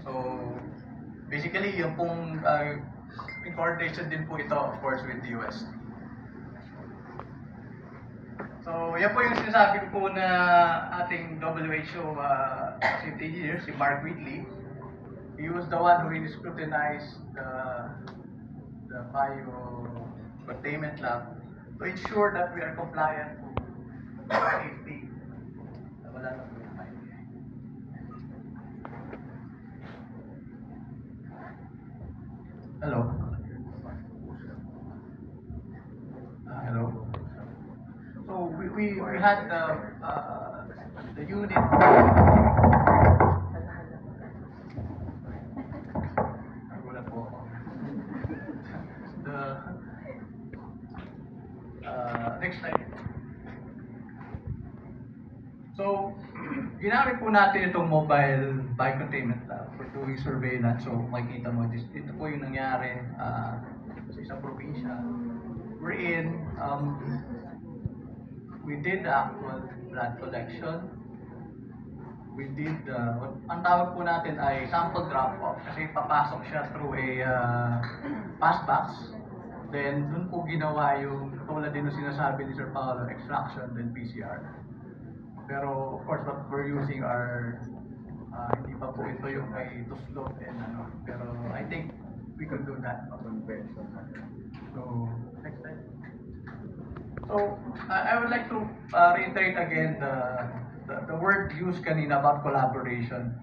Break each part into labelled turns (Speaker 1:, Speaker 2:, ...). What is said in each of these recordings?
Speaker 1: So, basically, yung pong in coordination din po ito, of course, with the US. So, yan po yung sinasabi ko na ating WHO safety engineer, si Mark Whitley. He was the one who really scrutinized the bio-containment lab to ensure that we are compliant to safety. Wala na po yung mic. Hello? Hello? So we had the unit. Wala po ako. Next slide. So, ginamit po natin itong mobile biocontainment lab for doing surveillance. So, makikita mo, ito po yung nangyari sa isang probinsya. Wherein, we did actual blood collection. We did, ang tawag po natin ay sample drop-off kasi papasok siya through a pass box. Then, dun po ginawa yung, tulad din yung sinasabi ni Sir Paolo, extraction, then PCR. Pero, of course, what we're using are, hindi pa po ito yung kay tuslog and ano. Pero, I think we could do that. So, next slide. So, I would like to reiterate again the word used kanina about collaboration.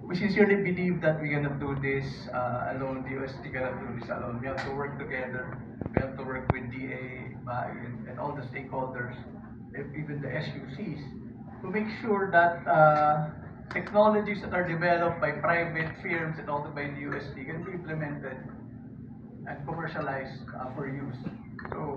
Speaker 1: We sincerely believe that we cannot do this alone. The UST cannot do this alone. We have to work together. We have to work with DA, and all the stakeholders, even the SUCs, to make sure that technologies that are developed by private firms and also by the UST can be implemented and commercialized for use. So.